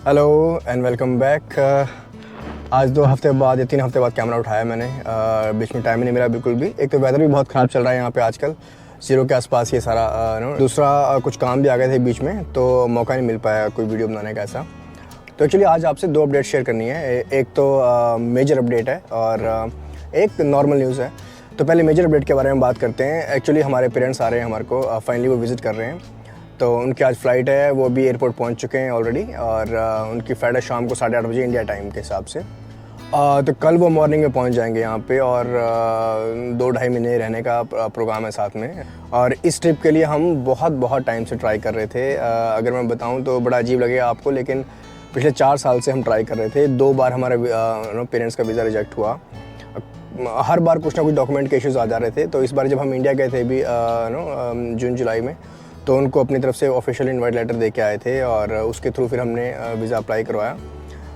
Hello and welcome back. आज 2 हफ्ते बाद या 3 हफ्ते बाद कैमरा उठाया मैंने। बीच में टाइम ही नहीं मिला बिल्कुल भी। एक तो वेदर भी बहुत ख़राब चल रहा है यहाँ पे आजकल, 0 के आसपास ये सारा। दूसरा कुछ काम भी आ गए थे बीच में, तो मौका नहीं मिल पाया कोई वीडियो बनाने का ऐसा। तो एक्चुअली आज आपसे 2 अपडेट शेयर करनी है। एक तो मेजर अपडेट है और एक नॉर्मल न्यूज़ है। तो पहले मेजर अपडेट के बारे में बात करते हैं। एक्चुअली हमारे पेरेंट्स आ रहे हैं हमारे को, फाइनली वो विज़िट कर रहे हैं। तो उनकी आज फ़्लाइट है, वो भी एयरपोर्ट पहुंच चुके हैं ऑलरेडी और उनकी फ़्लाइट है शाम को 8:30 बजे इंडिया टाइम के हिसाब से। तो कल वो मॉर्निंग में पहुंच जाएंगे यहाँ पे और 2-2.5 महीने रहने का प्रोग्राम है साथ में। और इस ट्रिप के लिए हम बहुत टाइम से ट्राई कर रहे थे। अगर मैं बताऊँ तो बड़ा अजीब लगेगा आपको, लेकिन पिछले 4 साल से हम ट्राई कर रहे थे। 2 बार हमारे पेरेंट्स का वीज़ा रिजेक्ट हुआ। हर बार कुछ ना कुछ डॉक्यूमेंट के इश्यूज़ आ जा रहे थे। तो इस बार जब हम इंडिया गए थे भी जून जुलाई में, तो उनको अपनी तरफ से ऑफिशियल इनवाइट लेटर दे के आए थे और उसके थ्रू फिर हमने वीज़ा अप्लाई करवाया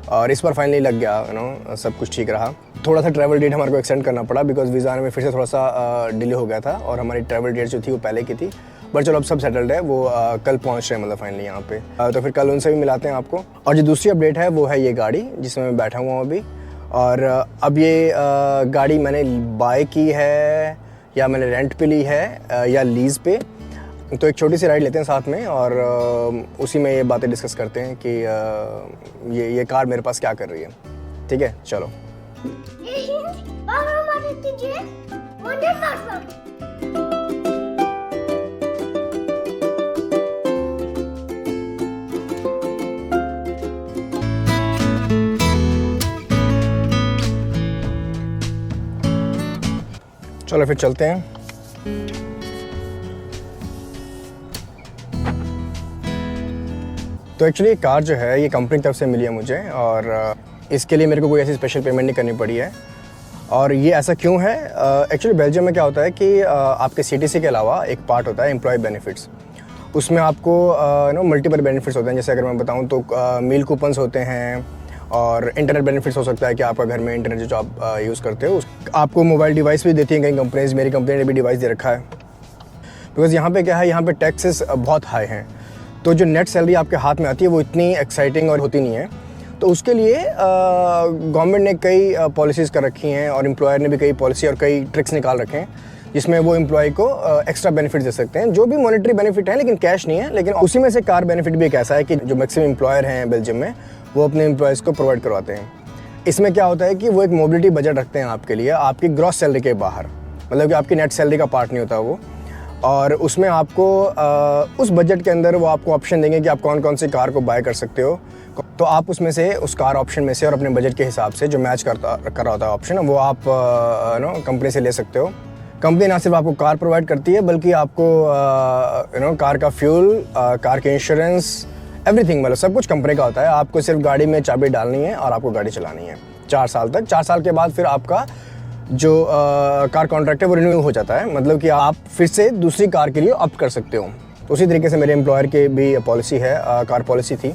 और इस बार फाइनली लग गया। सब कुछ ठीक रहा। थोड़ा सा ट्रैवल डेट हमारे को एक्सटेंड करना पड़ा बिकॉज वीज़ा आने में फिर से थोड़ा सा डिले हो गया था और हमारी ट्रैवल डेट जो थी वो पहले की थी। बट चलो अब सब सेटल्ड है, वो कल पहुंच रहे हैं मतलब फाइनली यहाँ पे। तो फिर कल उनसे भी मिलाते हैं आपको। और जो दूसरी अपडेट है वो है ये गाड़ी जिसमें मैं बैठा हुआ हूँ अभी। और अब ये गाड़ी मैंने बाय की है या मैंने रेंट पे ली है या लीज़ पे। तो एक छोटी सी राइड लेते हैं साथ में और उसी में ये बातें डिस्कस करते हैं कि ये कार मेरे पास क्या कर रही है। ठीक है, चलो। चलो फिर चलते हैं। तो एक्चुअली कार जो है ये कंपनी की तरफ से मिली है मुझे और इसके लिए मेरे को कोई ऐसी स्पेशल पेमेंट नहीं करनी पड़ी है। और ये ऐसा क्यों है? एक्चुअली बेल्जियम में क्या होता है कि आपके सीटीसी के अलावा एक पार्ट होता है एम्प्लॉय बेनिफिट्स। उसमें आपको मल्टीपल बेनिफिट्स होते हैं। जैसे अगर मैं बताऊं तो मील कूपन्स होते हैं और इंटरनेट बेनिफिट्स हो सकता है कि आपका घर में इंटरनेट जो आप यूज़ करते हो। आपको मोबाइल डिवाइस भी देती हैं कई कंपनीज। मेरी कंपनी ने भी डिवाइस दे रखा है बिकॉज यहाँ पे क्या है, यहाँ पे टैक्सेस बहुत हाई हैं। तो जो नेट सैलरी आपके हाथ में आती है वो इतनी एक्साइटिंग और होती नहीं है। तो उसके लिए गवर्नमेंट ने कई पॉलिसीज़ कर रखी हैं और एम्प्लॉयर ने भी कई पॉलिसी और कई ट्रिक्स निकाल रखे हैं जिसमें वो एम्प्लॉय को एक्स्ट्रा बेनिफिट दे सकते हैं, जो भी मॉनेटरी बेनिफिट है लेकिन कैश नहीं है। लेकिन उसी में से कार बेनिफिट भी एक ऐसा है कि जो मैक्सिमम एम्प्लॉयर हैं बेल्जियम में वो अपने एम्प्लॉयज़ को प्रोवाइड करवाते हैं। इसमें क्या होता है कि वो एक मोबिलिटी बजट रखते हैं आपके लिए, आपकी ग्रॉस सैलरी के बाहर, मतलब कि आपकी नेट सैलरी का पार्ट नहीं होता वो। और उसमें आपको उस बजट के अंदर वो आपको ऑप्शन देंगे कि आप कौन कौन सी कार को बाय कर सकते हो। तो आप उसमें से उस कार ऑप्शन में से और अपने बजट के हिसाब से जो मैच कर रहा होता है ऑप्शन, वो आप कंपनी से ले सकते हो। कंपनी ना सिर्फ आपको कार प्रोवाइड करती है बल्कि आपको कार का फ्यूल, कार के इंश्योरेंस, एवरीथिंग, मतलब सब कुछ कंपनी का होता है। आपको सिर्फ गाड़ी में चाबी डालनी है और आपको गाड़ी चलानी है 4 साल तक। 4 साल के बाद फिर आपका जो कार कॉन्ट्रैक्ट है वो रिन्यू हो जाता है, मतलब कि आप फिर से दूसरी कार के लिए ऑप्ट कर सकते हो। तो उसी तरीके से मेरे एम्प्लॉयर की भी पॉलिसी है, कार पॉलिसी थी।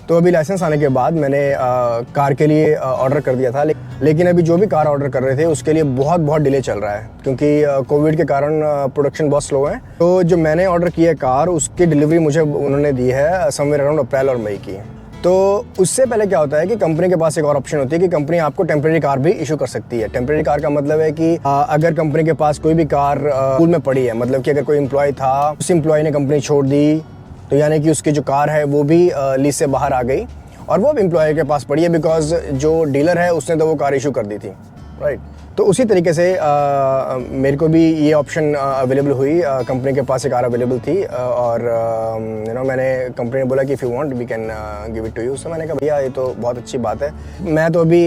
तो अभी लाइसेंस आने के बाद मैंने कार के लिए ऑर्डर कर दिया था, लेकिन अभी जो भी कार ऑर्डर कर रहे थे उसके लिए बहुत डिले चल रहा है क्योंकि कोविड के कारण प्रोडक्शन बहुत स्लो है। तो जो मैंने ऑर्डर की है कार, उसकी डिलीवरी मुझे उन्होंने दी है समवेयर अराउंड अप्रैल और मई की। तो उससे पहले क्या होता है कि कंपनी के पास एक और ऑप्शन होती है कि कंपनी आपको टेम्परेरी कार भी इशू कर सकती है। टेम्परेरी कार का मतलब है कि अगर कंपनी के पास कोई भी कार पूल में पड़ी है, मतलब कि अगर कोई एम्प्लॉय था, उस एम्प्लॉय ने कंपनी छोड़ दी, तो यानी कि उसकी जो कार है वो भी लीज से बाहर आ गई और वो अब एम्प्लॉय के पास पड़ी है बिकॉज जो डीलर है उसने तो वो कार इशू कर दी थी, राइट। तो उसी तरीके से मेरे को भी ये ऑप्शन अवेलेबल हुई। कंपनी के पास एक कार अवेलेबल थी और मैंने कंपनी ने बोला कि if you want we can give it to you. So मैंने कहा भैया ये तो बहुत अच्छी बात है। मैं तो अभी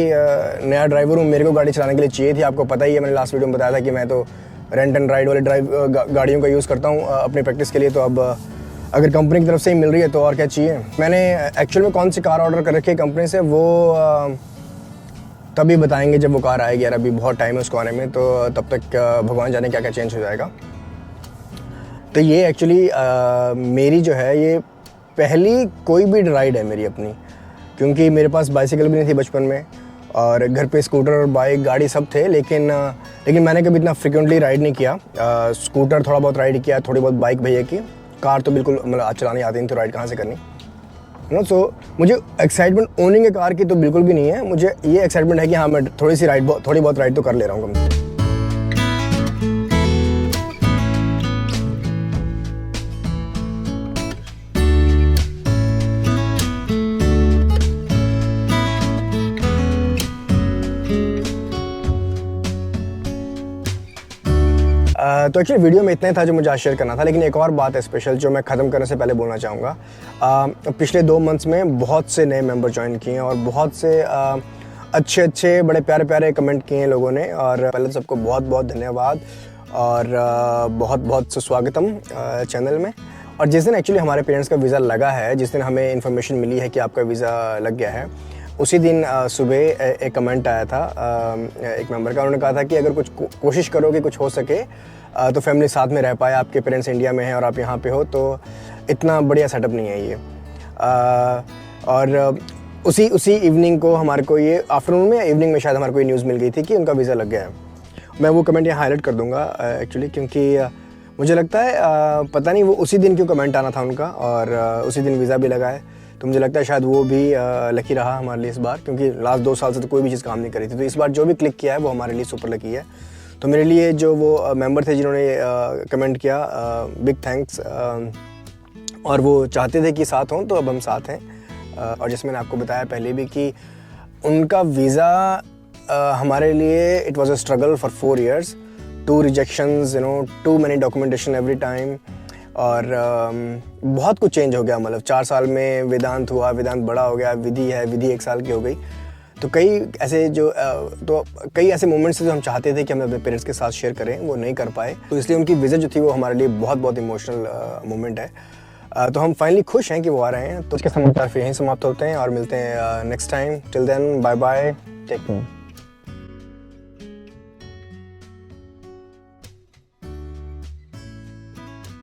नया ड्राइवर हूँ, मेरे को गाड़ी चलाने के लिए चाहिए थी। आपको पता ही है, मैंने लास्ट वीडियो में बताया था कि मैं तो रेंट एंड राइड वाले गाड़ियों का यूज़ करता हूँ अपनी प्रैक्टिस के लिए। तो अब अगर कंपनी की तरफ से ही मिल रही है तो और क्या चाहिए। मैंने एक्चुअल में कौन सी कार ऑर्डर कर रखी है कंपनी से वो तभी बताएंगे जब वो कार आएगी यार। अभी बहुत टाइम है उसको आने में, तो तब तक भगवान जाने क्या क्या चेंज हो जाएगा। तो ये एक्चुअली मेरी जो है ये पहली कोई भी राइड है मेरी अपनी, क्योंकि मेरे पास बाइसिकल भी नहीं थी बचपन में और घर पे स्कूटर और बाइक गाड़ी सब थे, लेकिन मैंने कभी इतना फ्रिक्वेंटली राइड नहीं किया। स्कूटर थोड़ा बहुत राइड किया, थोड़ी बहुत बाइक भैया की। कार तो बिल्कुल मतलब चलानी आती नहीं तो राइड कहाँ से करनी। सो मुझे एक्साइटमेंट ओनिंग ए कार की तो बिल्कुल भी नहीं है। मुझे ये एक्साइटमेंट है कि हाँ मैं थोड़ी बहुत राइड तो कर ले रहा हूँ कम। तो एक्चुअली वीडियो में इतना ही था जो मुझे आज शेयर करना था, लेकिन एक और बात है स्पेशल जो मैं ख़त्म करने से पहले बोलना चाहूँगा। पिछले 2 मंथ्स में बहुत से नए मेंबर ज्वाइन किए हैं और बहुत से अच्छे बड़े प्यारे कमेंट किए हैं लोगों ने, और पहले तो सबको बहुत बहुत धन्यवाद और बहुत बहुत सुस्वागतम चैनल में। और जिस दिन एक्चुअली हमारे पेरेंट्स का वीज़ा लगा है, जिस दिन हमें इन्फॉर्मेशन मिली है कि आपका वीज़ा लग गया है, उसी दिन सुबह एक कमेंट आया था एक मेंबर का। उन्होंने कहा था कि अगर कुछ कोशिश करोगे कुछ हो सके तो फैमिली साथ में रह पाए। आपके पेरेंट्स इंडिया में हैं और आप यहाँ पे हो, तो इतना बढ़िया सेटअप नहीं है ये। और उसी इवनिंग को हमारे को ये आफ्टरनून में या इवनिंग में शायद हमारे को ये न्यूज़ मिल गई थी कि उनका वीज़ा लग गया है। मैं वो कमेंट यहाँ हाईलाइट कर दूँगा एक्चुअली, क्योंकि मुझे लगता है पता नहीं वो उसी दिन क्यों कमेंट आना था उनका, और उसी दिन वीज़ा भी लगा है। तो मुझे लगता है शायद वो भी लकी रहा हमारे लिए इस बार, क्योंकि लास्ट 2 साल से तो कोई भी चीज़ काम नहीं करी थी। तो इस बार जो भी क्लिक किया है वो हमारे लिए सुपर लकी है। तो मेरे लिए जो वो मेंबर थे जिन्होंने कमेंट किया, बिग थैंक्स। और वो चाहते थे कि साथ हों, तो अब हम साथ हैं। और जैसे मैंने आपको बताया पहले भी कि उनका वीज़ा हमारे लिए it was a struggle for 4 years, 2 rejections, too many documentation every time। और बहुत कुछ चेंज हो गया। मतलब 4 साल में वेदांत हुआ, वेदांत बड़ा हो गया, विधि है, विधि 1 साल की हो गई। तो कई ऐसे मोमेंट्स जो हम चाहते थे कि हम अपने पेरेंट्स के साथ शेयर करें, वो नहीं कर पाए। तो इसलिए उनकी विज़िट जो थी वो हमारे लिए बहुत बहुत इमोशनल मोमेंट है। तो हम फाइनली खुश हैं कि वो आ रहे हैं। तो इसके समाचार फिर यहीं समाप्त होते हैं और मिलते हैं next time. Till then bye bye, take care.